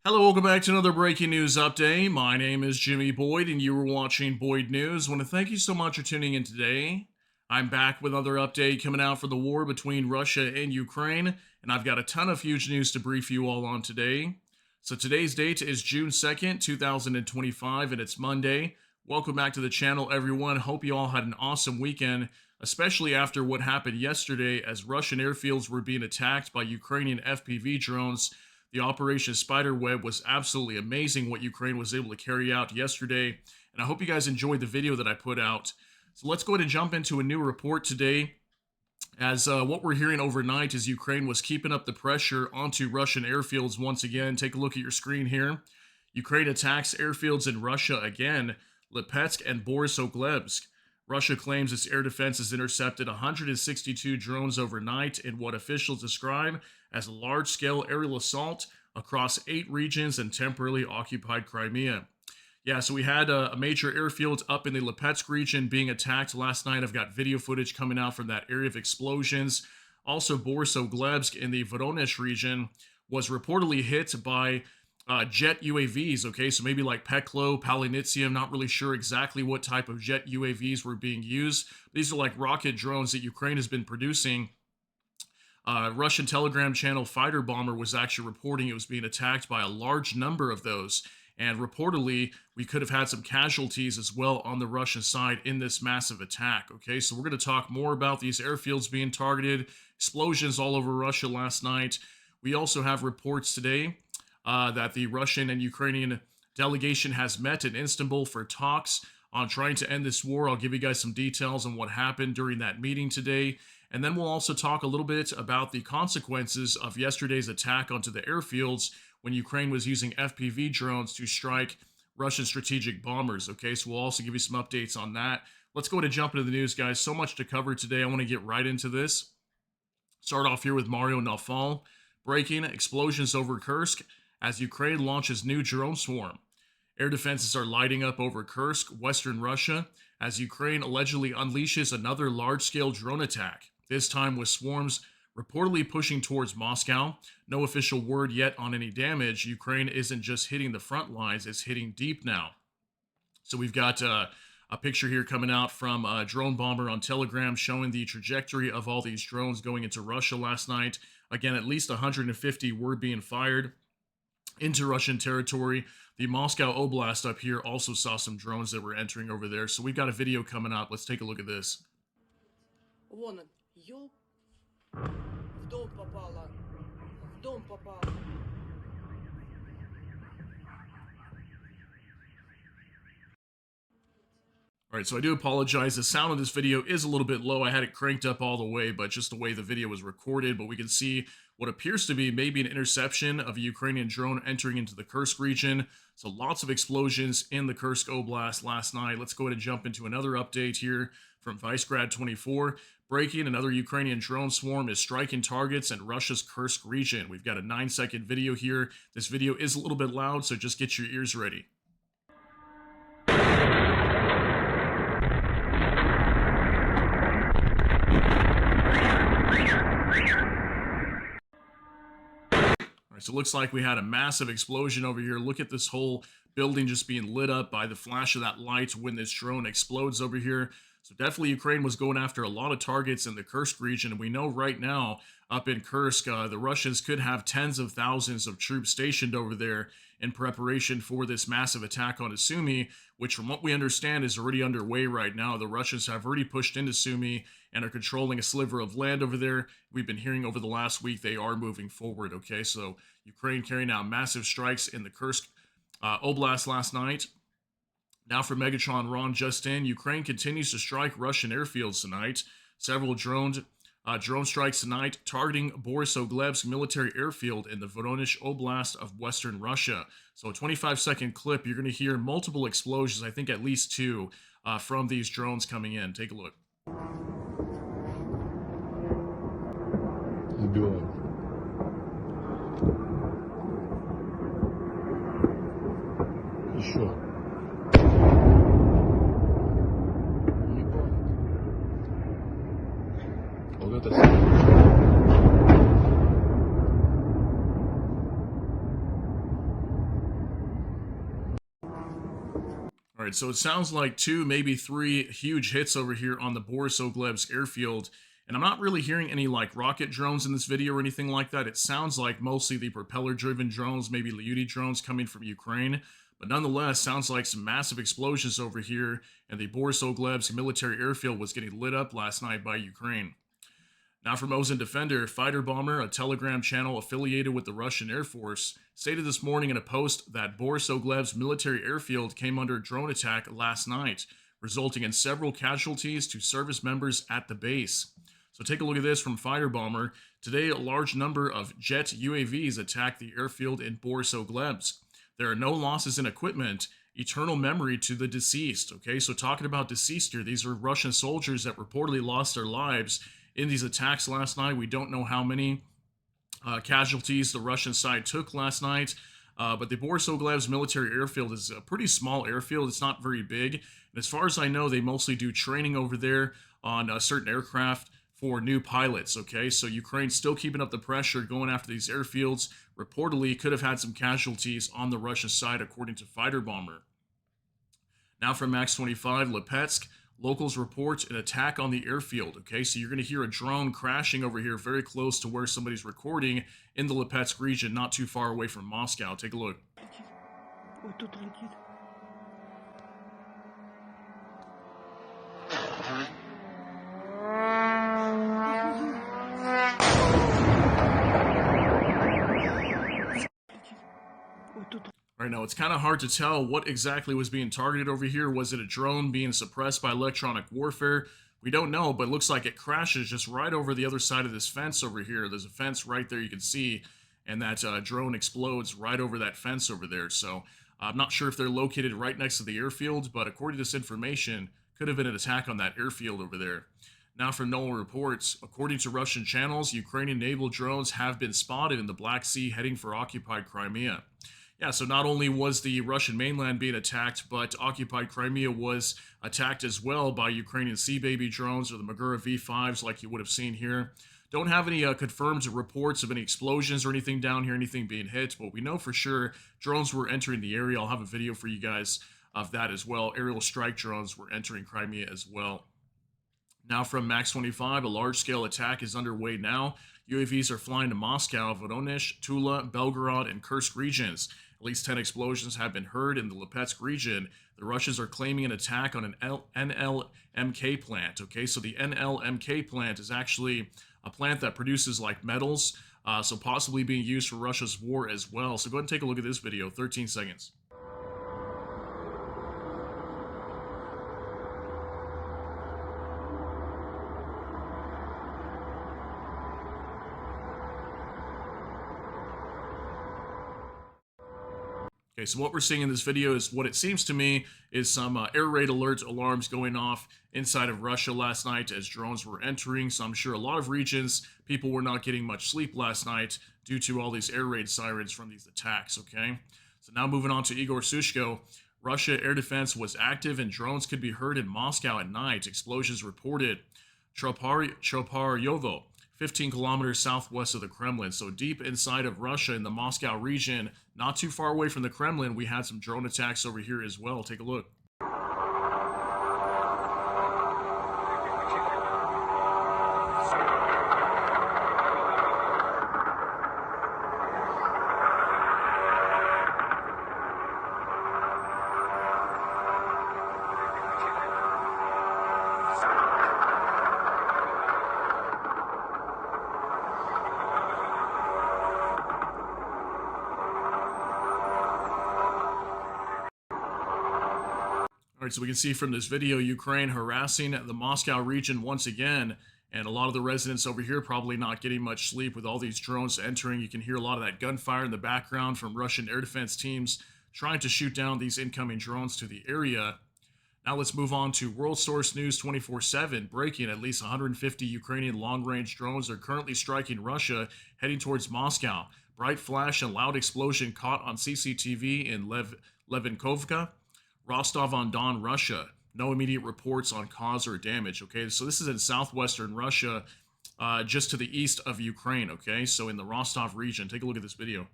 Hello, welcome back to another breaking news update. My name is Jimmy Boyd, and you are watching Boyd News. I want to thank you so much for tuning in today. I'm back with another update coming out for the war between Russia and Ukraine, and I've got a ton of huge news to brief you all on today. So today's date is June 2nd, 2025, and it's Monday. Welcome back to the channel, everyone. Hope you all had an awesome weekend, especially after what happened yesterday as Russian airfields were being attacked by Ukrainian FPV drones. The Operation Spiderweb was absolutely amazing what Ukraine was able to carry out yesterday, and I hope you guys enjoyed the video that I put out. So let's go ahead and jump into a new report today, as what we're hearing overnight is Ukraine was keeping up the pressure onto Russian airfields once again. Take a look at your screen here. Ukraine attacks airfields in Russia again, Lipetsk and Borisogledsk. Russia claims its air defense has intercepted 162 drones overnight in what officials describe as a large-scale aerial assault across 8 regions in temporarily occupied Crimea. Yeah, so we had a major airfield up in the Lipetsk region being attacked last night. I've got video footage coming out from that area of explosions. Also, Borisogledsk in the Voronezh region was reportedly hit by jet UAVs, okay? So maybe like Peklo, Palinitsy, not really sure exactly what type of jet UAVs were being used. These are like rocket drones that Ukraine has been producing. Russian Telegram channel Fighter Bomber was actually reporting it was being attacked by a large number of those. And reportedly, we could have had some casualties as well on the Russian side in this massive attack, okay? So we're going to talk more about these airfields being targeted, explosions all over Russia last night. We also have reports today that the Russian and Ukrainian delegation has met in Istanbul for talks on trying to end this war. I'll give you guys some details on what happened during that meeting today. And then we'll also talk a little bit about the consequences of yesterday's attack onto the airfields when Ukraine was using FPV drones to strike Russian strategic bombers. Okay, so we'll also give you some updates on that. Let's go ahead and jump into the news, guys. So much to cover today. I want to get right into this. Start off here with Mario Naufal. Breaking explosions over Kursk as Ukraine launches new drone swarm. Air defenses are lighting up over Kursk, western Russia, as Ukraine allegedly unleashes another large-scale drone attack, this time with swarms reportedly pushing towards Moscow. No official word yet on any damage. Ukraine isn't just hitting the front lines, it's hitting deep now. So we've got a picture here coming out from a drone bomber on Telegram showing the trajectory of all these drones going into Russia last night. Again, at least 150 were being fired into Russian territory. The Moscow Oblast up here also saw some drones that were entering over there. So we've got a video coming up. Let's take a look at this. Вон он, ёл, в дом попала, в дом попала. All right, so I do apologize. The sound of this video is a little bit low. I had it cranked up all the way, but just the way the video was recorded. But we can see what appears to be maybe an interception of a Ukrainian drone entering into the Kursk region. So lots of explosions in the Kursk Oblast last night. Let's go ahead and jump into another update here from Vicegrad24. Breaking, another Ukrainian drone swarm is striking targets in Russia's Kursk region. We've got a 9-second video here. This video is a little bit loud, so just get your ears ready. So it looks like we had a massive explosion over here. Look at this whole building just being lit up by the flash of that light when this drone explodes over here. So definitely Ukraine was going after a lot of targets in the Kursk region. And we know right now up in Kursk, the Russians could have tens of thousands of troops stationed over there in preparation for this massive attack on Sumy, which from what we understand is already underway right now. The Russians have already pushed into Sumy and are controlling a sliver of land over there. We've been hearing over the last week they are moving forward, okay? So Ukraine carrying out massive strikes in the Kursk Oblast last night. Now for Megatron Ron just in, Ukraine continues to strike Russian airfields tonight. Several drone strikes tonight targeting Borisogledsk military airfield in the Voronezh Oblast of western Russia. So a 25-second clip, you're going to hear multiple explosions, I think at least 2, from these drones coming in. Take a look. Убивают. Еще. Ебать. Вот это сильно. All right, so it sounds like two, maybe three huge hits over here on the Borisogledsk airfield. And I'm not really hearing any like rocket drones in this video or anything like that. It sounds like mostly the propeller driven drones, maybe Leuni drones coming from Ukraine. But nonetheless, sounds like some massive explosions over here. And the Borisogledsk military airfield was getting lit up last night by Ukraine. Now from Ozen Defender, Fighter Bomber, a Telegram channel affiliated with the Russian Air Force, stated this morning in a post that Borisogled's military airfield came under drone attack last night, resulting in several casualties to service members at the base. So take a look at this from Fighter Bomber. Today, a large number of jet UAVs attacked the airfield in Borisogledsk. There are no losses in equipment. Eternal memory to the deceased. Okay, so talking about deceased here, these are Russian soldiers that reportedly lost their lives in these attacks last night. We don't know how many casualties the Russian side took last night, but the Borisogledsk military airfield is a pretty small airfield. It's not very big. And as far as I know, they mostly do training over there on certain aircraft for new pilots, okay? So Ukraine's still keeping up the pressure, going after these airfields. Reportedly, could have had some casualties on the Russian side, according to Fighter Bomber. Now from Max 25, Lipetsk. Locals report an attack on the airfield. Okay, so you're going to hear a drone crashing over here very close to where somebody's recording in the Lipetsk region, not too far away from Moscow. Take a look. All right, now it's kind of hard to tell what exactly was being targeted over here. Was it a drone being suppressed by electronic warfare? We don't know, but it looks like it crashes just right over the other side of this fence over here. There's a fence right there you can see, and that drone explodes right over that fence over there. So I'm not sure if they're located right next to the airfield, but according to this information, could have been an attack on that airfield over there. Now from NOAA reports, according to Russian channels, Ukrainian naval drones have been spotted in the Black Sea heading for occupied Crimea. Yeah, so not only was the Russian mainland being attacked, but occupied Crimea was attacked as well by Ukrainian Sea Baby drones or the Magura V5s like you would have seen here. Don't have any confirmed reports of any explosions or anything down here, anything being hit, but we know for sure drones were entering the area. I'll have a video for you guys of that as well. Aerial strike drones were entering Crimea as well. Now from Max 25, a large-scale attack is underway now. UAVs are flying to Moscow, Voronezh, Tula, Belgorod, and Kursk regions. At least 10 explosions have been heard in the Lipetsk region. The Russians are claiming an attack on an NLMK plant. Okay, so the NLMK plant is actually a plant that produces like metals, so possibly being used for Russia's war as well. So go ahead and take a look at this video, 13 seconds. Okay, so what we're seeing in this video is what it seems to me is some air raid alert alarms going off inside of Russia last night as drones were entering. So I'm sure a lot of regions, people were not getting much sleep last night due to all these air raid sirens from these attacks, okay? So now moving on to Igor Sushko. Russia air defense was active and drones could be heard in Moscow at night. Explosions reported. Troparyovo, 15 kilometers southwest of the Kremlin. So deep inside of Russia in the Moscow region, not too far away from the Kremlin, we had some drone attacks over here as well. Take a look. All right, so we can see from this video, Ukraine harassing the Moscow region once again, and a lot of the residents over here probably not getting much sleep with all these drones entering. You can hear a lot of that gunfire in the background from Russian air defense teams trying to shoot down these incoming drones to the area. Now let's move on to World Source News 24/7, breaking at least 150 Ukrainian long-range drones are currently striking Russia, heading towards Moscow. Bright flash and loud explosion caught on CCTV in Levinkovka, Rostov-on-Don, Russia. No immediate reports on cause or damage, okay? So this is in southwestern Russia, just to the east of Ukraine, okay? So in the Rostov region. Take a look at this video.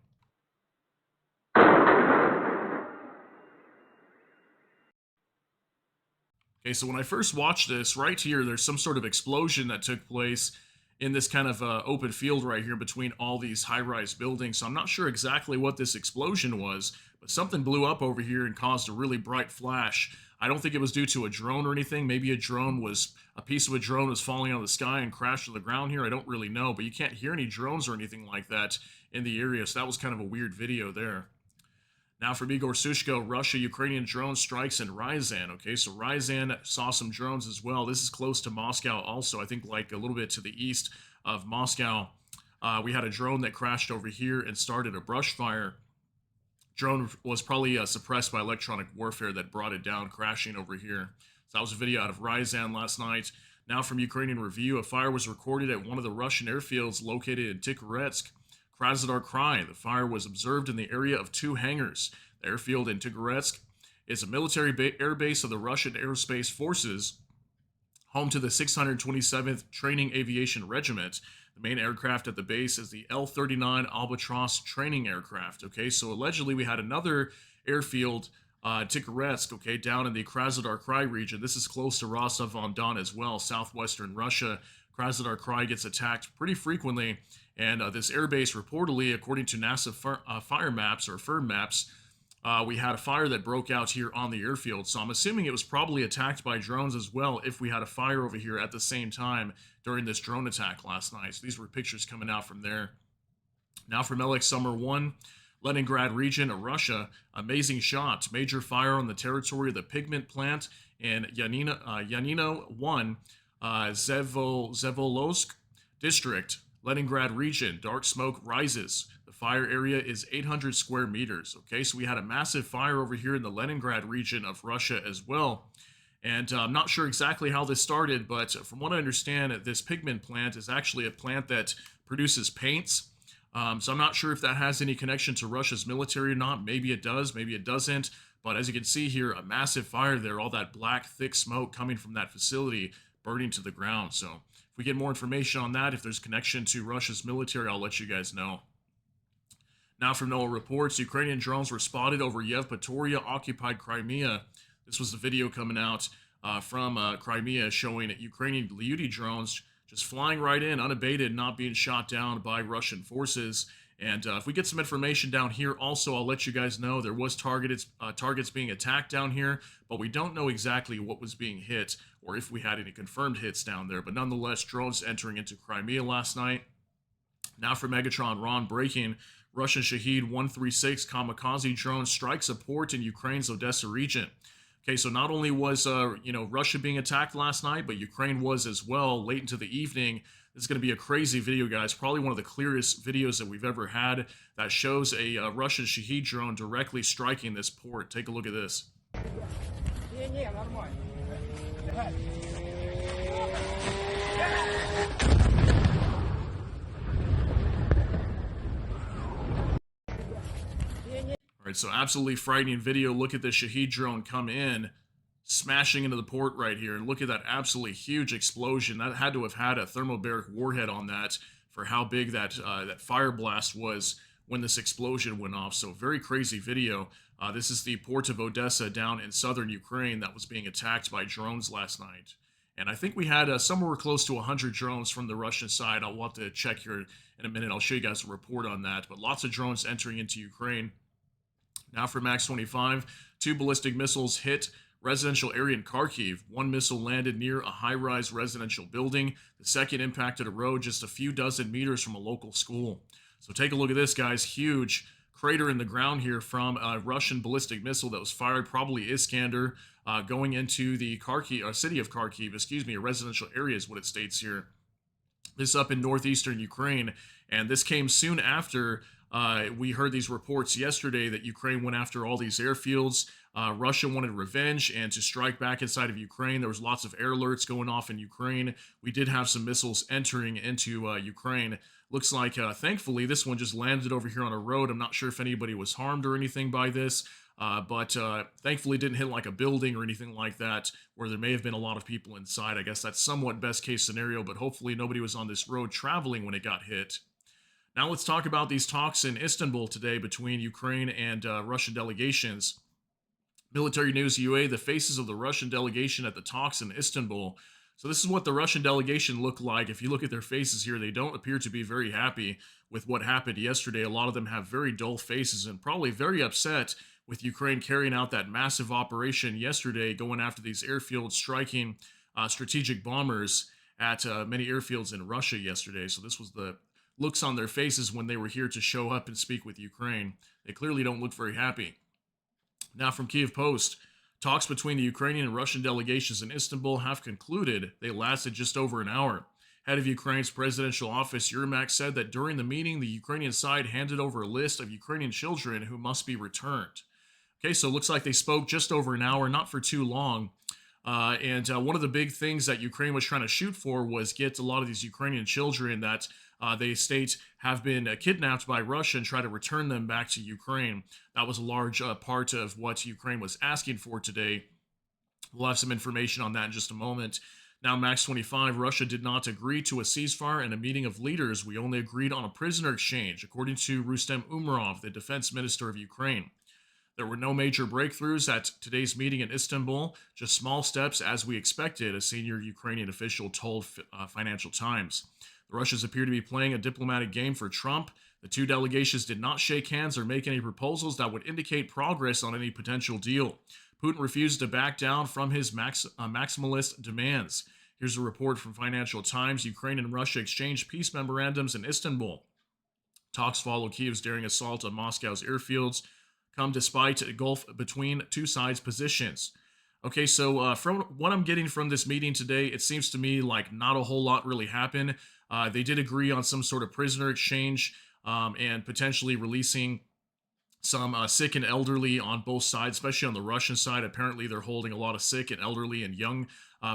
Okay, so when I first watched this, right here, there's some sort of explosion that took place in this kind of open field right here between all these high-rise buildings. So I'm not sure exactly what this explosion was, but something blew up over here and caused a really bright flash. I don't think it was due to a drone or anything. Maybe a piece of a drone was falling out of the sky and crashed to the ground here. I don't really know, but you can't hear any drones or anything like that in the area. So that was kind of a weird video there. Now from Igor Sushko, Russia-Ukrainian drone strikes in Ryazan. Okay, so Ryazan saw some drones as well. This is close to Moscow also, I think like a little bit to the east of Moscow. We had a drone that crashed over here and started a brush fire. Drone was probably suppressed by electronic warfare that brought it down, crashing over here. So that was a video out of Ryazan last night. Now from Ukrainian Review, a fire was recorded at one of the Russian airfields located in Tikhoretsk, Krasnodar Krai. The fire was observed in the area of two hangars. The airfield in Tikhoretsk is a military air base of the Russian Aerospace Forces, home to the 627th Training Aviation Regiment. The main aircraft at the base is the L-39 Albatross training aircraft. Okay, so allegedly we had another airfield, Tikhoretsk, okay, down in the Krasnodar Krai region. This is close to Rostov-on-Don as well, southwestern Russia. Krasnodar Krai gets attacked pretty frequently, and this airbase reportedly, according to NASA fire maps or firm maps, we had a fire that broke out here on the airfield. So I'm assuming it was probably attacked by drones as well if we had a fire over here at the same time during this drone attack last night. So these were pictures coming out from there. Now from LX Summer 1, Leningrad region of Russia, amazing shot. Major fire on the territory of the pigment plant in Yanino 1, Zevolozhsk district, Leningrad region. Dark smoke rises. The fire area is 800 square meters. Okay, so we had a massive fire over here in the Leningrad region of Russia as well. And I'm not sure exactly how this started, but from what I understand, this pigment plant is actually a plant that produces paints. So I'm not sure if that has any connection to Russia's military or not. Maybe it does, maybe it doesn't. But as you can see here, a massive fire there, all that black, thick smoke coming from that facility burning to the ground. So if we get more information on that, if there's connection to Russia's military, I'll let you guys know. Now from NOAA reports, Ukrainian drones were spotted over Yevpatoria-occupied Crimea. This was the video coming out from Crimea showing Ukrainian Lyuti drones just flying right in, unabated, not being shot down by Russian forces. And if we get some information down here, also, I'll let you guys know there was targets being attacked down here, but we don't know exactly what was being hit or if we had any confirmed hits down there. But nonetheless, drones entering into Crimea last night. Now for Megatron Ron breaking, Russian Shahed 136 kamikaze drone strikes a port in Ukraine's Odessa region. Okay, so not only was Russia being attacked last night, but Ukraine was as well late into the evening. This is going to be a crazy video, guys. Probably one of the clearest videos that we've ever had that shows a Russian Shahed drone directly striking this port. Take a look at this. All right, so absolutely frightening video. Look at the Shahed drone come in, smashing into the port right here. And look at that absolutely huge explosion. That had to have had a thermobaric warhead on that for how big that fire blast was when this explosion went off. So very crazy video. This is the port of Odessa down in southern Ukraine that was being attacked by drones last night. And I think we had somewhere close to 100 drones from the Russian side. I'll want to check here in a minute. I'll show you guys a report on that. But lots of drones entering into Ukraine. Now for Max 25, 2 ballistic missiles hit residential area in Kharkiv. One missile landed near a high-rise residential building. The second impacted a road just a few dozen meters from a local school. So take a look at this, guys. Huge crater in the ground here from a Russian ballistic missile that was fired, probably Iskander, going into the city of Kharkiv, a residential area is what it states here. This up in northeastern Ukraine, and this came soon after we heard these reports yesterday that Ukraine went after all these airfields. Russia wanted revenge and to strike back inside of Ukraine. There was lots of air alerts going off in Ukraine. We did have some missiles entering into Ukraine. Looks like, thankfully, this one just landed over here on a road. I'm not sure if anybody was harmed or anything by this, but thankfully it didn't hit like a building or anything like that where there may have been a lot of people inside. I guess that's somewhat best case scenario, but hopefully nobody was on this road traveling when it got hit. Now let's talk about these talks in Istanbul today between Ukraine and Russian delegations. Military News UA, the faces of the Russian delegation at the talks in Istanbul. So, this is what the Russian delegation looked like. If you look at their faces here, they don't appear to be very happy with what happened yesterday. A lot of them have very dull faces and probably very upset with Ukraine carrying out that massive operation yesterday, going after these airfields, striking strategic bombers at many airfields in Russia yesterday. So, this was the looks on their faces when they were here to show up and speak with Ukraine. They clearly don't look very happy. Now, from Kiev Post, talks between the Ukrainian and Russian delegations in Istanbul have concluded. They lasted just over an hour. Head of Ukraine's presidential office, Yermak, said that during the meeting, the Ukrainian side handed over a list of Ukrainian children who must be returned. Okay, so it looks like they spoke just over an hour, not for too long. And one of the big things that Ukraine was trying to shoot for was get a lot of these Ukrainian children that they state have been kidnapped by Russia and try to return them back to Ukraine. That was a large part of what Ukraine was asking for today. We'll have some information on that in just a moment. Now, Max 25, Russia did not agree to a ceasefire and a meeting of leaders. We only agreed on a prisoner exchange, according to Rustem Umerov, the defense minister of Ukraine. There were no major breakthroughs at today's meeting in Istanbul, just small steps as we expected, a senior Ukrainian official told Financial Times. The Russians appear to be playing a diplomatic game for Trump. The two delegations did not shake hands or make any proposals that would indicate progress on any potential deal. Putin refused to back down from his maximalist demands. Here's a report from Financial Times. Ukraine and Russia exchanged peace memorandums in Istanbul. Talks follow Kiev's daring assault on Moscow's airfields come despite a gulf between two sides' positions. Okay, so from what I'm getting from this meeting today, it seems to me like not a whole lot really happened. They did agree on some sort of prisoner exchange and potentially releasing some sick and elderly on both sides, especially on the Russian side. Apparently, they're holding a lot of sick and elderly and young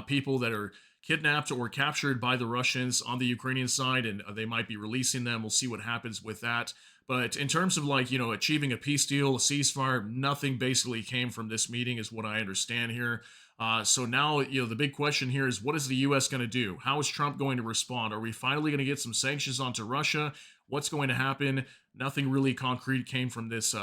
people that are kidnapped or captured by the Russians on the Ukrainian side, and they might be releasing them. We'll see what happens with that. But in terms of achieving a peace deal, a ceasefire, nothing basically came from this meeting, is what I understand here. So now, the big question here is, what is the U.S. going to do? How is Trump going to respond? Are we finally going to get some sanctions onto Russia? What's going to happen? Nothing really concrete came from this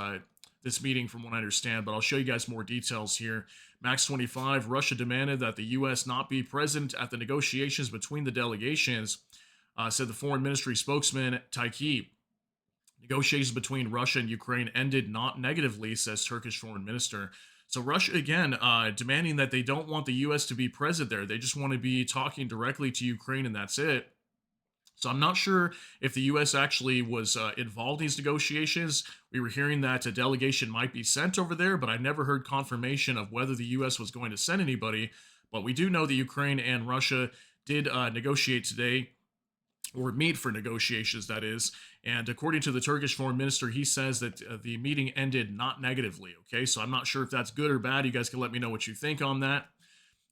meeting, from what I understand. But I'll show you guys more details here. Max 25, Russia demanded that the U.S. not be present at the negotiations between the delegations, said the foreign ministry spokesman Turkiye. Negotiations between Russia and Ukraine ended not negatively, says Turkish foreign minister. So Russia, again, demanding that they don't want the U.S. to be present there. They just want to be talking directly to Ukraine, and that's it. So I'm not sure if the U.S. actually was involved in these negotiations. We were hearing that a delegation might be sent over there, but I never heard confirmation of whether the U.S. was going to send anybody. But we do know that Ukraine and Russia did negotiate today, or meet for negotiations, that is. And according to the Turkish foreign minister, he says that the meeting ended not negatively. Okay, so I'm not sure if that's good or bad. You guys can let me know what you think on that.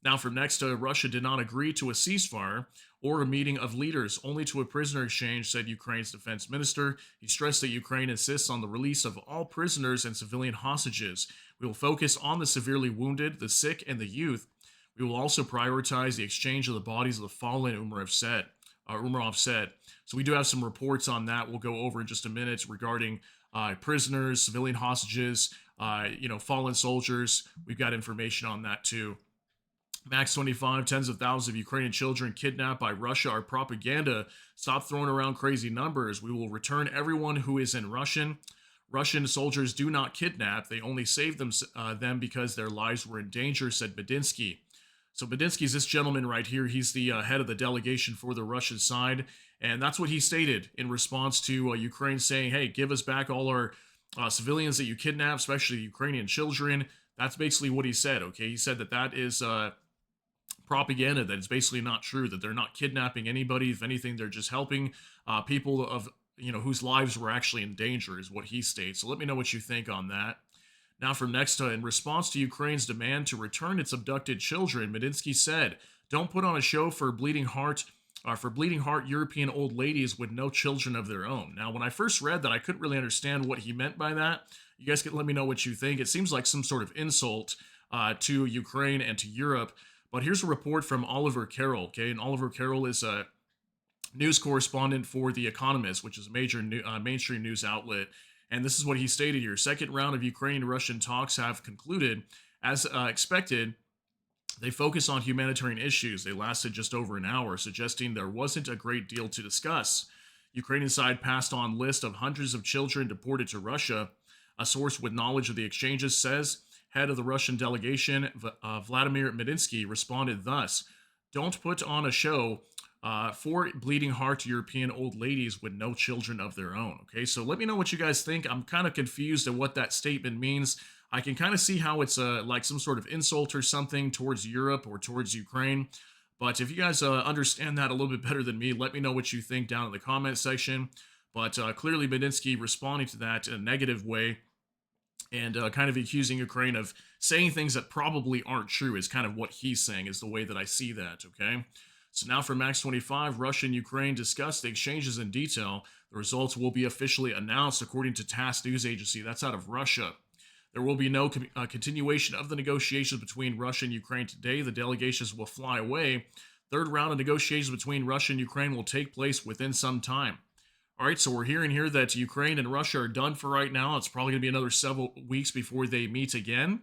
Now, from next, Russia did not agree to a ceasefire or a meeting of leaders, only to a prisoner exchange, said Ukraine's defense minister. He stressed that Ukraine insists on the release of all prisoners and civilian hostages. We will focus on the severely wounded, the sick, and the youth. We will also prioritize the exchange of the bodies of the fallen, Umerov said. So we do have some reports on that we'll go over in just a minute regarding prisoners, civilian hostages, fallen soldiers. We've got information on that too. Max 25, tens of thousands of Ukrainian children kidnapped by Russia are propaganda. Stop throwing around crazy numbers. We will return everyone who is in Russian. Russian soldiers do not kidnap. They only save them because their lives were in danger, said Medinsky. So Medinsky is this gentleman right here. He's the head of the delegation for the Russian side. And that's what he stated in response to Ukraine saying, hey, give us back all our civilians that you kidnapped, especially Ukrainian children. That's basically what he said, okay? He said that is propaganda, that it's basically not true, that they're not kidnapping anybody. If anything, they're just helping people of, whose lives were actually in danger, is what he states. So let me know what you think on that. Now, from next, in response to Ukraine's demand to return its abducted children, Medinsky said, "Don't put on a show for bleeding heart European old ladies with no children of their own." Now, when I first read that, I couldn't really understand what he meant by that. You guys can let me know what you think. It seems like some sort of insult to Ukraine and to Europe. But here's a report from Oliver Carroll, okay? And Oliver Carroll is a news correspondent for The Economist, which is a major mainstream news outlet. And this is what he stated here. Second round of Ukrainian-Russian talks have concluded As expected, they focus on humanitarian issues. They lasted just over an hour, suggesting there wasn't a great deal to discuss. Ukrainian side passed on list of hundreds of children deported to Russia. A source with knowledge of the exchanges says head of the Russian delegation, Vladimir Medinsky, responded thus: "Don't put on a show for bleeding heart European old ladies with no children of their own." Okay, so let me know what you guys think. I'm kind of confused at what that statement means. I can kind of see how it's like some sort of insult or something towards Europe or towards Ukraine. But if you guys understand that a little bit better than me, let me know what you think down in the comment section. But clearly, Medinsky responding to that in a negative way and kind of accusing Ukraine of saying things that probably aren't true is kind of what he's saying, is the way that I see that, okay? So now for Max 25, Russia and Ukraine discuss the exchanges in detail. The results will be officially announced, according to TASS news agency. That's out of Russia. There will be no continuation of the negotiations between Russia and Ukraine today. The delegations will fly away. Third round of negotiations between Russia and Ukraine will take place within some time. All right, so we're hearing here that Ukraine and Russia are done for right now. It's probably going to be another several weeks before they meet again.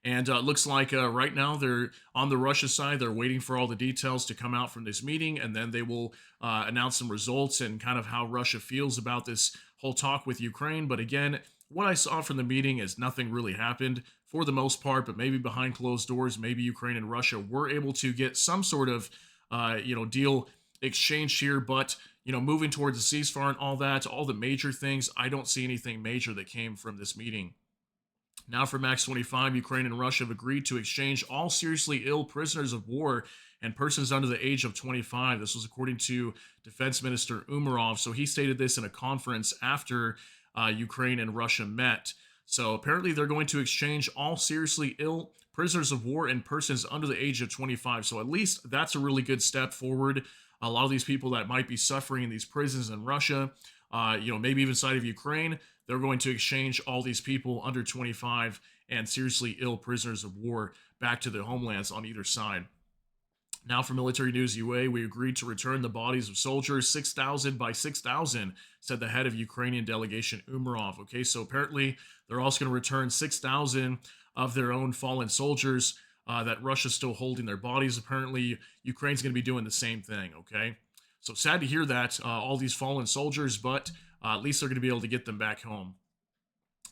And it looks like right now they're on the Russia side. They're waiting for all the details to come out from this meeting, and then they will announce some results and kind of how Russia feels about this whole talk with Ukraine. But again, what I saw from the meeting is nothing really happened for the most part, but maybe behind closed doors, maybe Ukraine and Russia were able to get some sort of, deal exchanged here. But, moving towards a ceasefire and all that, all the major things, I don't see anything major that came from this meeting. Now for Max 25, Ukraine and Russia have agreed to exchange all seriously ill prisoners of war and persons under the age of 25. This was according to Defense Minister Umerov. So he stated this in a conference after Ukraine and Russia met. So apparently they're going to exchange all seriously ill prisoners of war and persons under the age of 25. So at least that's a really good step forward. A lot of these people that might be suffering in these prisons in Russia, maybe even side of Ukraine, they're going to exchange all these people under 25 and seriously ill prisoners of war back to their homelands on either side. Now for Military News UA, we agreed to return the bodies of soldiers 6,000 by 6,000, said the head of Ukrainian delegation Umerov. Okay, so apparently they're also going to return 6,000 of their own fallen soldiers that Russia's still holding their bodies. Apparently Ukraine's going to be doing the same thing, okay? So sad to hear that, all these fallen soldiers, but at least they're going to be able to get them back home.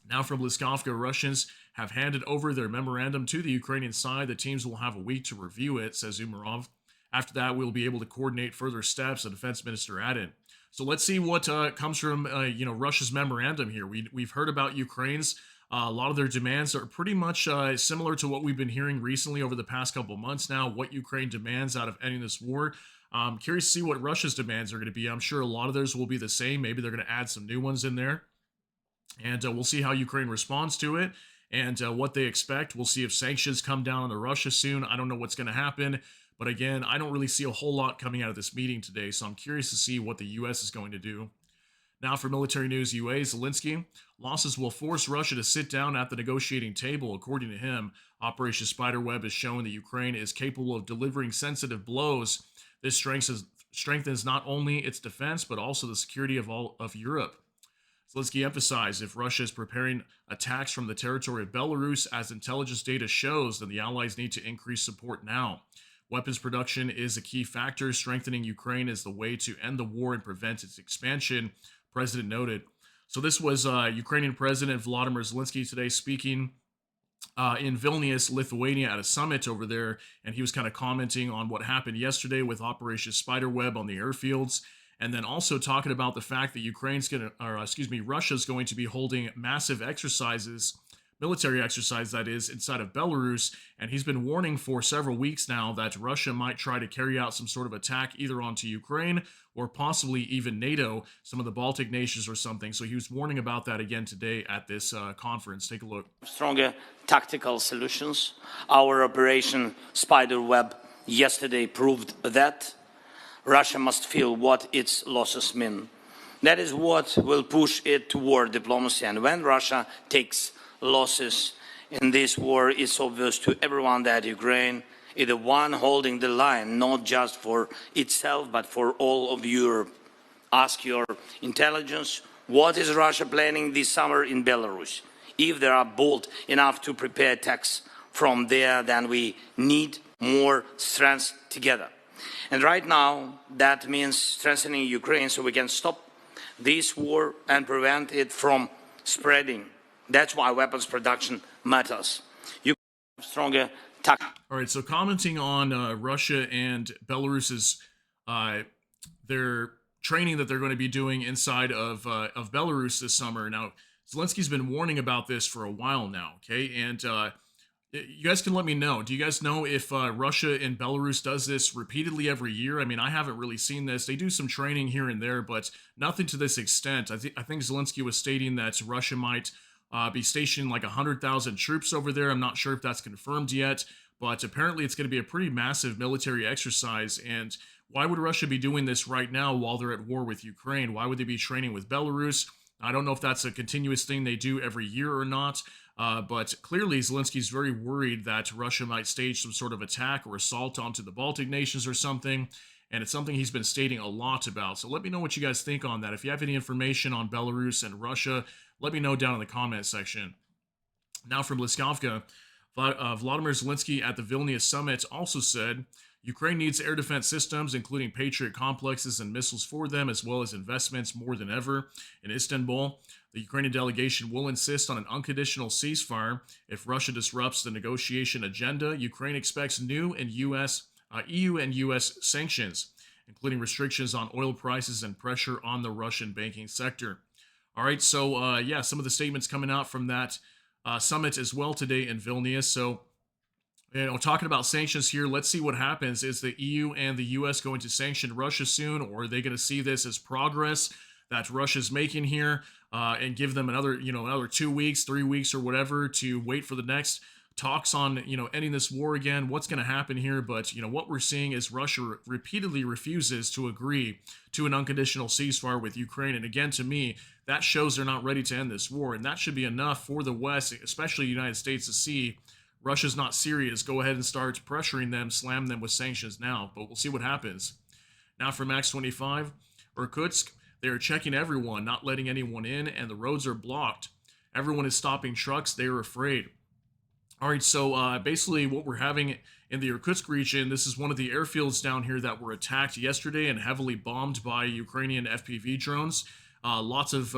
Now from Bliskovka, Russians have handed over their memorandum to the Ukrainian side. The teams will have a week to review it, says Umerov. After that, we'll be able to coordinate further steps, the defense minister added. So let's see what comes from Russia's memorandum here. We've heard about Ukraine's. A lot of their demands are pretty much similar to what we've been hearing recently over the past couple months now, what Ukraine demands out of ending this war. I'm curious to see what Russia's demands are going to be. I'm sure a lot of theirs will be the same. Maybe they're going to add some new ones in there. And we'll see how Ukraine responds to it and what they expect. We'll see if sanctions come down on Russia soon. I don't know what's going to happen. But again, I don't really see a whole lot coming out of this meeting today. So I'm curious to see what the U.S. is going to do. Now for Military News UA, Zelensky. Losses will force Russia to sit down at the negotiating table. According to him, Operation Spiderweb has shown that Ukraine is capable of delivering sensitive blows. This strengthens not only its defense, but also the security of all of Europe. Zelensky emphasized if Russia is preparing attacks from the territory of Belarus, as intelligence data shows, then the Allies need to increase support now. Weapons production is a key factor. Strengthening Ukraine is the way to end the war and prevent its expansion, President noted. So this was Ukrainian President Volodymyr Zelensky today speaking in Vilnius, Lithuania, at a summit over there, and he was kind of commenting on what happened yesterday with Operation Spiderweb on the airfields. And then also talking about the fact that Russia's going to be holding massive exercises, military exercise that is, inside of Belarus. And he's been warning for several weeks now that Russia might try to carry out some sort of attack either onto Ukraine or possibly even NATO, some of the Baltic nations or something. So he was warning about that again today at this conference. Take a look. Stronger tactical solutions. Our Operation Spiderweb yesterday proved that. Russia must feel what its losses mean. That is what will push it toward diplomacy. And when Russia takes losses in this war, it's obvious to everyone that Ukraine is the one holding the line, not just for itself, but for all of Europe. Ask your intelligence, what is Russia planning this summer in Belarus? if they are bold enough to prepare attacks from there, then we need more strength together. And right now, that means strengthening Ukraine so we can stop this war and prevent it from spreading. That's why weapons production matters. You have stronger tactics. All right, so commenting on Russia and Belarus's their training that they're going to be doing inside of Belarus this summer. Now, Zelensky's been warning about this for a while now, okay? And you guys can let me know. Do you guys know if Russia and Belarus does this repeatedly every year? I mean, I haven't really seen this. They do some training here and there, but nothing to this extent. I think Zelensky was stating that Russia might be stationing like 100,000 troops over there. I'm not sure if that's confirmed yet, but apparently it's going to be a pretty massive military exercise. And why would Russia be doing this right now while they're at war with Ukraine? Why would they be training with Belarus? I don't know if that's a continuous thing they do every year or not, but clearly Zelensky's very worried that Russia might stage some sort of attack or assault onto the Baltic nations or something, and it's something he's been stating a lot about. So let me know what you guys think on that. If you have any information on Belarus and Russia, let me know down in the comment section. Now from Liskovka, Vladimir Zelensky at the Vilnius summit also said, Ukraine needs air defense systems, including Patriot complexes and missiles for them, as well as investments more than ever. In Istanbul, the Ukrainian delegation will insist on an unconditional ceasefire. If Russia disrupts the negotiation agenda, Ukraine expects new and EU and U.S. sanctions, including restrictions on oil prices and pressure on the Russian banking sector. All right, so yeah, some of the statements coming out from that summit as well today in Vilnius. So, talking about sanctions here, let's see what happens. Is the EU and the U.S. going to sanction Russia soon, or are they going to see this as progress that Russia's making here and give them another 2 weeks, 3 weeks, or whatever to wait for the next talks on, ending this war again? What's going to happen here? But, what we're seeing is Russia repeatedly refuses to agree to an unconditional ceasefire with Ukraine. And again, to me, that shows they're not ready to end this war. And that should be enough for the West, especially the United States, to see Russia's not serious. Go ahead and start pressuring them, slam them with sanctions now. But we'll see what happens. Now for Max 25, Irkutsk, they are checking everyone, not letting anyone in, and the roads are blocked. Everyone is stopping trucks. They are afraid. All right, so basically what we're having in the Irkutsk region, this is one of the airfields down here that were attacked yesterday and heavily bombed by Ukrainian FPV drones. Lots of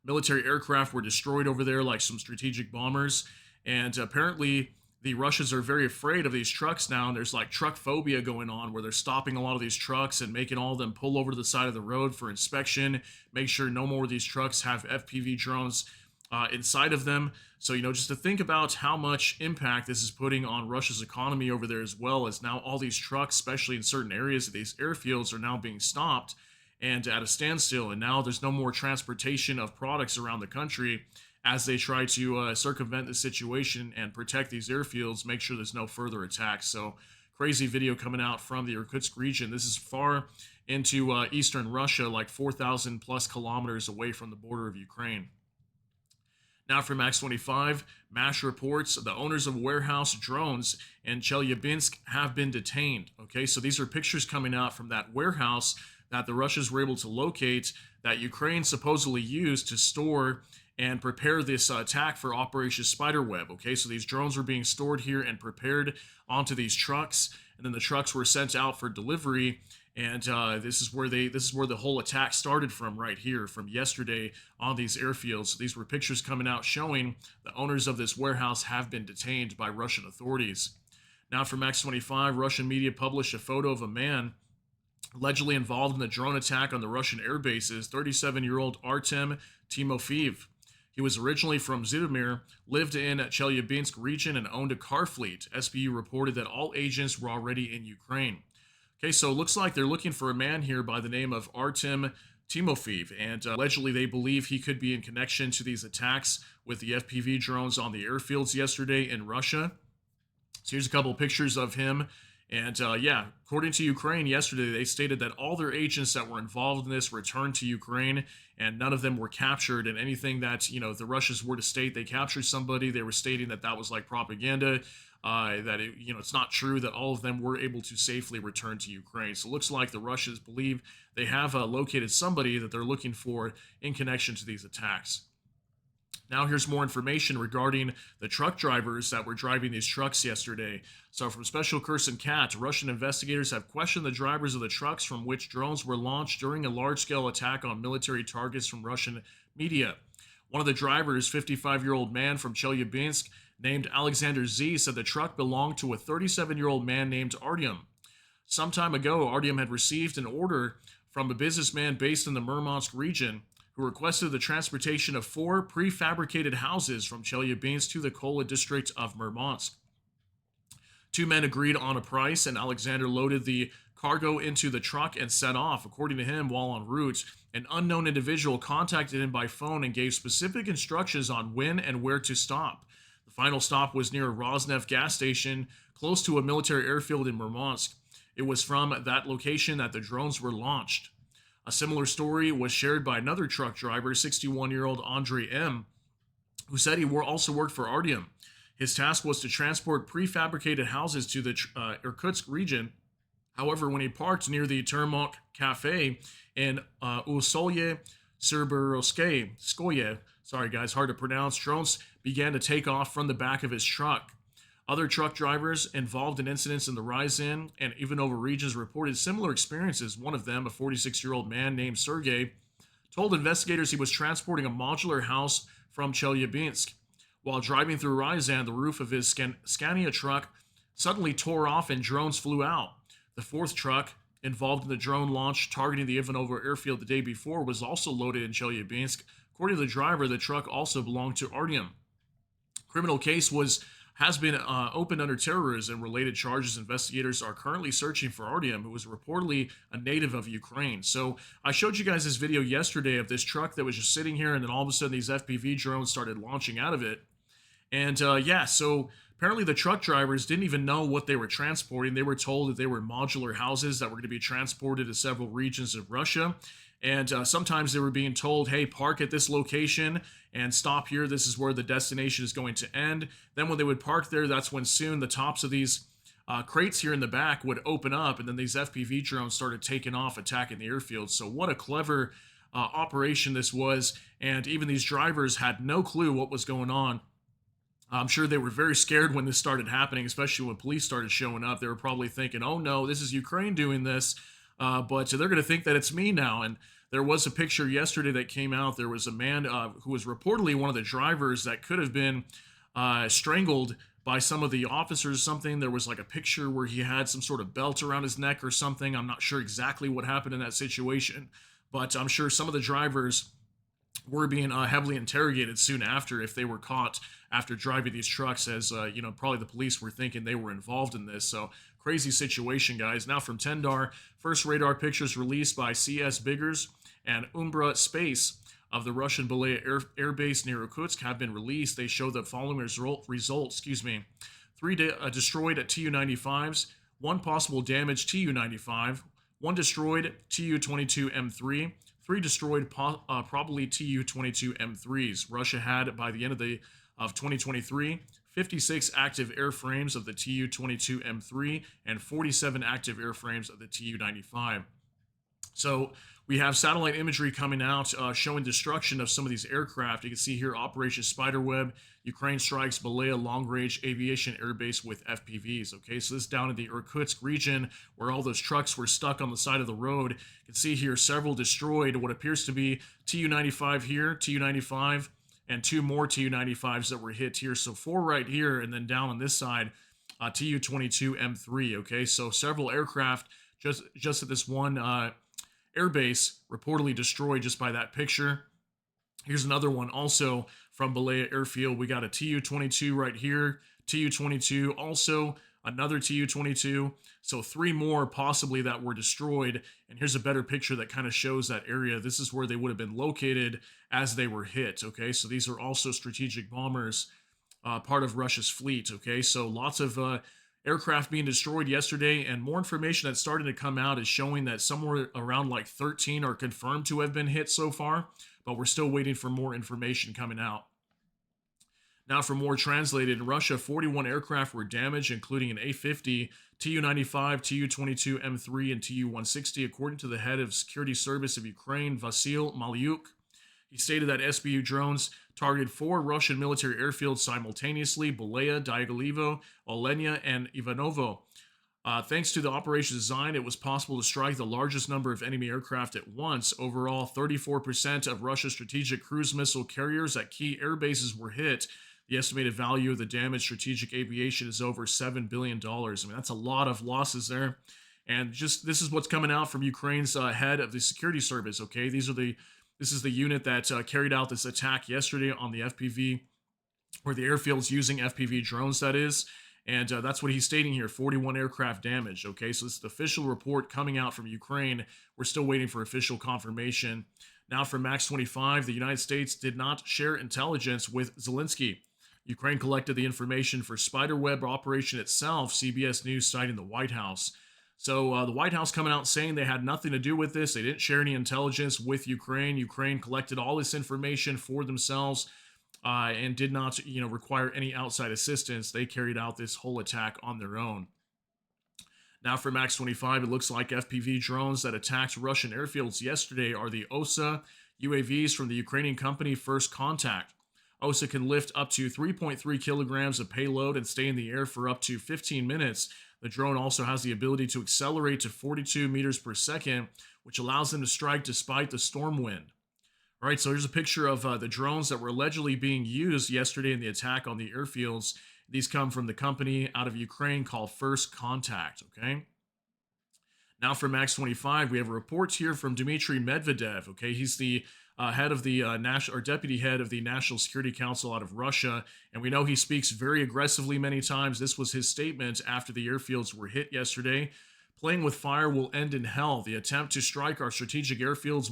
military aircraft were destroyed over there, like some strategic bombers. And apparently the Russians are very afraid of these trucks now, and there's like truck phobia going on where they're stopping a lot of these trucks and making all of them pull over to the side of the road for inspection, make sure no more of these trucks have FPV drones inside of them. So, just to think about how much impact this is putting on Russia's economy over there, as well as now all these trucks, especially in certain areas of these airfields, are now being stopped and at a standstill. And now there's no more transportation of products around the country as they try to circumvent the situation and protect these airfields, make sure there's no further attacks. So crazy video coming out from the Irkutsk region. This is far into eastern Russia, like 4,000 plus kilometers away from the border of Ukraine. Now for Max 25, MASH reports the owners of warehouse drones in Chelyabinsk have been detained. Okay, so these are pictures coming out from that warehouse that the Russians were able to locate that Ukraine supposedly used to store and prepare this attack for Operation Spiderweb. Okay, so these drones were being stored here and prepared onto these trucks, and then the trucks were sent out for delivery. And this is where the whole attack started from, right here, from yesterday on these airfields. So these were pictures coming out showing the owners of this warehouse have been detained by Russian authorities. Now for Max 25, Russian media published a photo of a man allegedly involved in the drone attack on the Russian air bases, 37-year-old Artem Timofeev. He was originally from Zhytomyr, lived in Chelyabinsk region, and owned a car fleet. SBU reported that all agents were already in Ukraine. Okay, so it looks like they're looking for a man here by the name of Artem Timofeev, and allegedly they believe he could be in connection to these attacks with the FPV drones on the airfields yesterday in Russia. So here's a couple of pictures of him. And yeah, according to Ukraine yesterday, they stated that all their agents that were involved in this returned to Ukraine, and none of them were captured. And anything that, the Russians were to state they captured somebody, they were stating that that was like propaganda, that it's not true, that all of them were able to safely return to Ukraine. So it looks like the Russians believe they have located somebody that they're looking for in connection to these attacks. Now, here's more information regarding the truck drivers that were driving these trucks yesterday. So, from Special Kursin Kat, Russian investigators have questioned the drivers of the trucks from which drones were launched during a large scale attack on military targets from Russian media. One of the drivers, 55-year-old man from Chelyabinsk, named Alexander Z, said the truck belonged to a 37-year-old man named Artyom. Some time ago, Artyom had received an order from a businessman based in the Murmansk region who requested the transportation of 4 prefabricated houses from Chelyabinsk to the Kola district of Murmansk. 2 men agreed on a price, and Alexander loaded the cargo into the truck and set off. According to him, while en route, an unknown individual contacted him by phone and gave specific instructions on when and where to stop. The final stop was near a Rosneft gas station close to a military airfield in Murmansk. It was from that location that the drones were launched. A similar story was shared by another truck driver, 61-year-old Andrei M., who said he also worked for Artyom. His task was to transport prefabricated houses to the Irkutsk region. However, when he parked near the Termok Cafe in Usolye Skoye, sorry guys, hard to pronounce, drones began to take off from the back of his truck. Other truck drivers involved in incidents in the Ryazan and Ivanovo regions reported similar experiences. One of them, a 46-year-old man named Sergey, told investigators he was transporting a modular house from Chelyabinsk. While driving through Ryazan, the roof of his Scania truck suddenly tore off and drones flew out. The 4th truck involved in the drone launch targeting the Ivanovo airfield the day before was also loaded in Chelyabinsk. According to the driver, the truck also belonged to Artyom. Criminal case has been opened under terrorism related charges. Investigators are currently searching for Artyom, who was reportedly a native of Ukraine. So I showed you guys this video yesterday of this truck that was just sitting here, and then all of a sudden these FPV drones started launching out of it. And so apparently the truck drivers didn't even know what they were transporting. They were told that they were modular houses that were going to be transported to several regions of Russia. And sometimes they were being told, hey, park at this location and stop here. This is where the destination is going to end. Then when they would park there, that's when soon the tops of these crates here in the back would open up, and then these FPV drones started taking off, attacking the airfield. So what a clever operation this was. And even these drivers had no clue what was going on. I'm sure they were very scared when this started happening, especially when police started showing up. They were probably thinking, oh no, this is Ukraine doing this. But they're going to think that it's me now. And there was a picture yesterday that came out. There was a man who was reportedly one of the drivers that could have been strangled by some of the officers or something. There was like a picture where he had some sort of belt around his neck or something. I'm not sure exactly what happened in that situation, but I'm sure some of the drivers were being heavily interrogated soon after if they were caught after driving these trucks, as probably the police were thinking they were involved in this. So crazy situation, guys. Now from Tendar, first radar pictures released by CS Biggers and Umbra Space of the Russian Belaya Air Base near Irkutsk have been released. They show the following results. 3 destroyed Tu-95s, 1 possible damaged Tu-95, 1 destroyed Tu-22M3, 3 destroyed probably Tu-22M3s. Russia had, by the end of 2023, 56 active airframes of the Tu-22M3 and 47 active airframes of the Tu-95. So we have satellite imagery coming out showing destruction of some of these aircraft. You can see here Operation Spiderweb, Ukraine strikes Belaya long-range aviation airbase with FPVs. Okay, so this is down in the Irkutsk region where all those trucks were stuck on the side of the road. You can see here several destroyed, what appears to be Tu-95 here, Tu-95, and 2 more Tu-95s that were hit here. So 4 right here, and then down on this side, Tu-22M3. Okay, so several aircraft just at this one airbase reportedly destroyed just by that picture. Here's another one also from Belaya Airfield. We got a Tu-22 right here, Tu-22, also another Tu-22. So 3 more possibly that were destroyed. And here's a better picture that kind of shows that area. This is where they would have been located as they were hit. Okay, so these are also strategic bombers, part of Russia's fleet. Okay, so lots of aircraft being destroyed yesterday, and more information that's starting to come out is showing that somewhere around like 13 are confirmed to have been hit so far, but we're still waiting for more information coming out. Now for more translated, in Russia, 41 aircraft were damaged, including an A-50, Tu-95, Tu-22M3, and Tu-160, according to the head of Security Service of Ukraine, Vasyl Malyuk. He stated that SBU drones targeted 4 Russian military airfields simultaneously: Balea, Diaghilevo, Olenia, and Ivanovo. Thanks to the operation's design, it was possible to strike the largest number of enemy aircraft at once. Overall, 34% of Russia's strategic cruise missile carriers at key air bases were hit. The estimated value of the damaged strategic aviation is over $7 billion. I mean, that's a lot of losses there. And just this is what's coming out from Ukraine's head of the security service. Okay, this is the unit that carried out this attack yesterday on the FPV, or the airfields using FPV drones, that is. And that's what he's stating here: 41 aircraft damaged. Okay, so this is the official report coming out from Ukraine. We're still waiting for official confirmation. Now, from Max 25, the United States did not share intelligence with Zelensky. Ukraine collected the information for spiderweb operation itself, CBS News citing the White House. So the White House coming out saying they had nothing to do with this. They didn't share any intelligence with Ukraine. Ukraine collected all this information for themselves. And did not, require any outside assistance. They carried out this whole attack on their own. Now, for Max 25, it looks like FPV drones that attacked Russian airfields yesterday are the OSA UAVs from the Ukrainian company First Contact. OSA can lift up to 3.3 kilograms of payload and stay in the air for up to 15 minutes. The drone also has the ability to accelerate to 42 meters per second, which allows them to strike despite the storm wind. All right, so here's a picture of the drones that were allegedly being used yesterday in the attack on the airfields. These come from the company out of Ukraine called First Contact, okay? Now, for Max 25, we have reports here from Dmitry Medvedev, okay? He's the head of the deputy head of the National Security Council out of Russia, and we know he speaks very aggressively many times. This was his statement after the airfields were hit yesterday. Playing with fire will end in hell. The attempt to strike our strategic airfields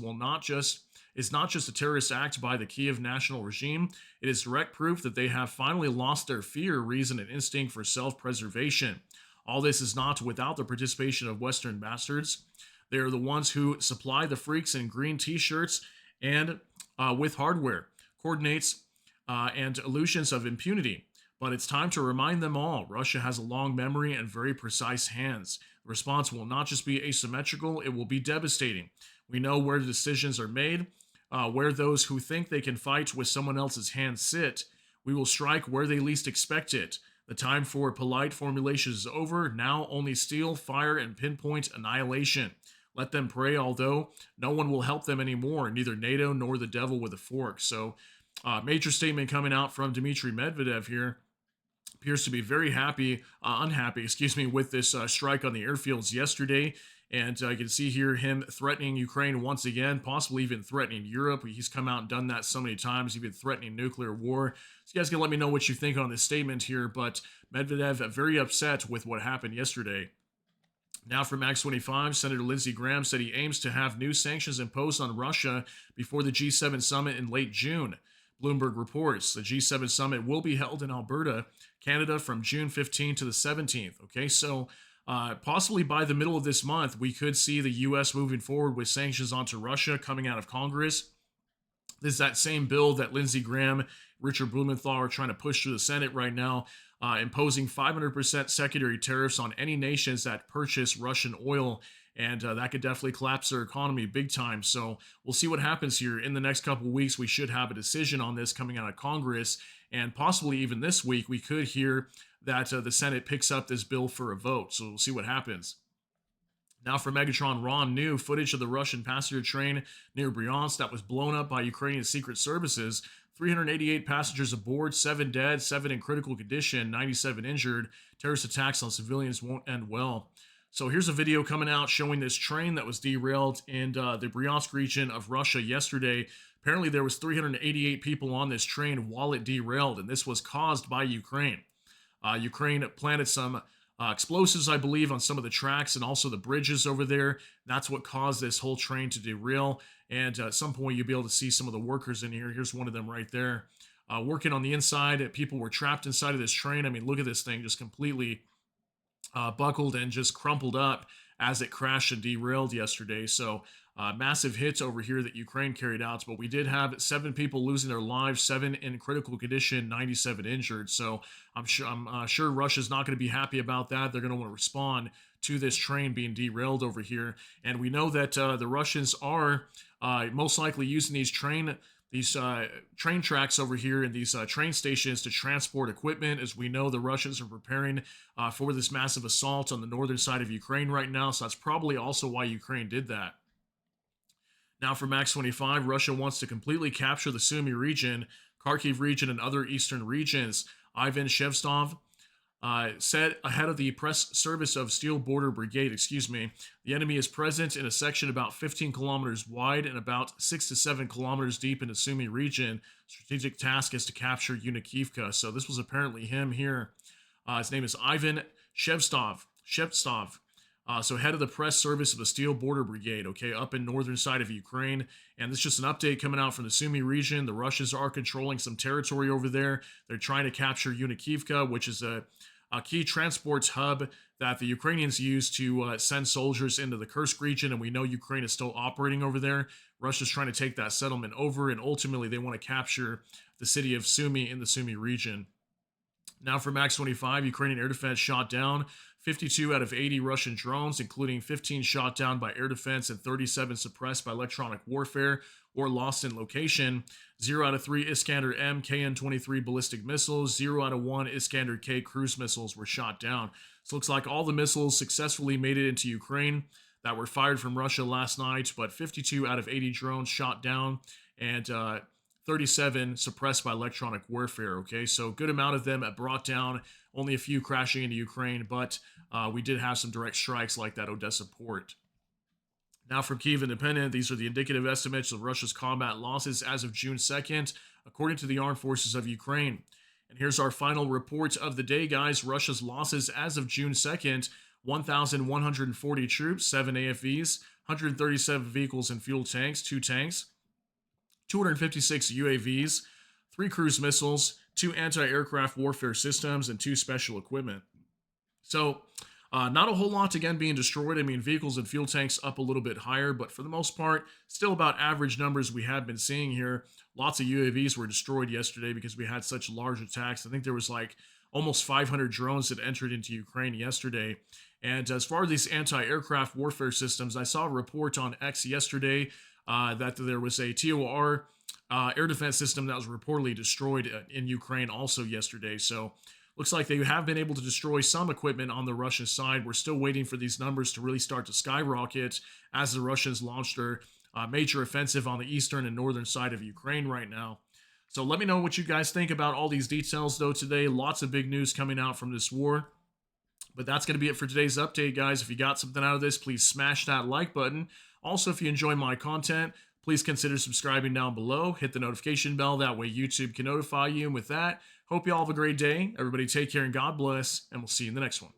is not just a terrorist act by the Kiev national regime. It is direct proof that they have finally lost their fear, reason, and instinct for self-preservation. All this is not without the participation of Western bastards. They are the ones who supply the freaks in green t-shirts and with hardware, coordinates, and illusions of impunity. But it's time to remind them all: Russia has a long memory and very precise hands. The response will not just be asymmetrical, it will be devastating. We know where the decisions are made, where those who think they can fight with someone else's hands sit. We will strike where they least expect it. The time for polite formulations is over. Now only steel, fire, and pinpoint annihilation. Let them pray, although no one will help them anymore, neither NATO nor the devil with a fork. So, major statement coming out from Dmitry Medvedev here. Appears to be very unhappy, with this strike on the airfields yesterday. And you can see here him threatening Ukraine once again, possibly even threatening Europe. He's come out and done that so many times, even threatening nuclear war. So you guys can let me know what you think on this statement here. But Medvedev very upset with what happened yesterday. Now, for Max 25, Senator Lindsey Graham said he aims to have new sanctions imposed on Russia before the G7 summit in late June. Bloomberg reports the G7 summit will be held in Alberta, Canada, from June 15th to the 17th. Okay, so possibly by the middle of this month, we could see the U.S. moving forward with sanctions onto Russia coming out of Congress. This is that same bill that Lindsey Graham, Richard Blumenthal are trying to push through the Senate right now, imposing 500% secondary tariffs on any nations that purchase Russian oil. And that could definitely collapse their economy big time. So we'll see what happens here. In the next couple of weeks, we should have a decision on this coming out of Congress. And possibly even this week, we could hear that the Senate picks up this bill for a vote. So we'll see what happens. Now, for Megatron Raw, new footage of the Russian passenger train near Bryansk that was blown up by Ukrainian secret services. 388 passengers aboard, 7 dead, 7 in critical condition, 97 injured. Terrorist attacks on civilians won't end well. So here's a video coming out showing this train that was derailed in the Bryansk region of Russia yesterday. Apparently there was 388 people on this train while it derailed, and this was caused by Ukraine. Ukraine planted some explosives, I believe, on some of the tracks and also the bridges over there. That's what caused this whole train to derail. And at some point you'll be able to see some of the workers in here. Here's one of them right there. Working on the inside. People were trapped inside of this train. I mean, look at this thing just completely buckled and just crumpled up as it crashed and derailed yesterday. So massive hits over here that Ukraine carried out. But we did have 7 people losing their lives, 7 in critical condition, 97 injured. So I'm sure Russia's not going to be happy about that. They're going to want to respond to this train being derailed over here. And we know that the Russians are most likely using these train these train tracks over here and these train stations to transport equipment. As we know, the Russians are preparing for this massive assault on the northern side of Ukraine right now. So that's probably also why Ukraine did that. Now, for Max 25, Russia wants to completely capture the Sumy region, Kharkiv region, and other eastern regions. Ivan Shevstov said ahead of the press service of Steel Border Brigade, the enemy is present in a section about 15 kilometers wide and about 6 to 7 kilometers deep in the Sumy region. Strategic task is to capture Yunikivka. So this was apparently him here. His name is Ivan Shevstov. So head of the press service of the Steel Border Brigade, okay, up in northern side of Ukraine. And this is just an update coming out from the Sumy region. The Russians are controlling some territory over there. They're trying to capture Yunikivka, which is a key transport hub that the Ukrainians use to send soldiers into the Kursk region. And we know Ukraine is still operating over there. Russia's trying to take that settlement over, and ultimately they want to capture the city of Sumy in the Sumy region. Now for Max 25, Ukrainian air defense shot down 52 out of 80 Russian drones, including 15 shot down by air defense and 37 suppressed by electronic warfare or lost in location. 0 out of 3 Iskander-M KN-23 ballistic missiles, 0 out of 1 Iskander-K cruise missiles were shot down. So it looks like all the missiles successfully made it into Ukraine that were fired from Russia last night, but 52 out of 80 drones shot down, and 37 suppressed by electronic warfare, okay? So good amount of them brought down, only a few crashing into Ukraine, but we did have some direct strikes like that Odessa port. Now from Kyiv Independent, these are the indicative estimates of Russia's combat losses as of June 2nd, according to the Armed Forces of Ukraine. And here's our final report of the day, guys. Russia's losses as of June 2nd, 1,140 troops, 7 AFVs, 137 vehicles and fuel tanks, 2 tanks, 256 UAVs, 3 cruise missiles, 2 anti-aircraft warfare systems, and 2 special equipment. So, not a whole lot, again, being destroyed. I mean, vehicles and fuel tanks up a little bit higher, but for the most part, still about average numbers we have been seeing here. Lots of UAVs were destroyed yesterday because we had such large attacks. I think there was like almost 500 drones that entered into Ukraine yesterday. And as far as these anti-aircraft warfare systems, I saw a report on X yesterday that there was a TOR air defense system that was reportedly destroyed in Ukraine also yesterday. So looks like they have been able to destroy some equipment on the Russian side. We're still waiting for these numbers to really start to skyrocket as the Russians launched their major offensive on the eastern and northern side of Ukraine right now. So let me know what you guys think about all these details, though, today. Lots of big news coming out from this war. But that's going to be it for today's update, guys. If you got something out of this, please smash that like button. Also, if you enjoy my content, please consider subscribing down below. Hit the notification bell. That way YouTube can notify you. And with that, hope you all have a great day. Everybody take care and God bless. And we'll see you in the next one.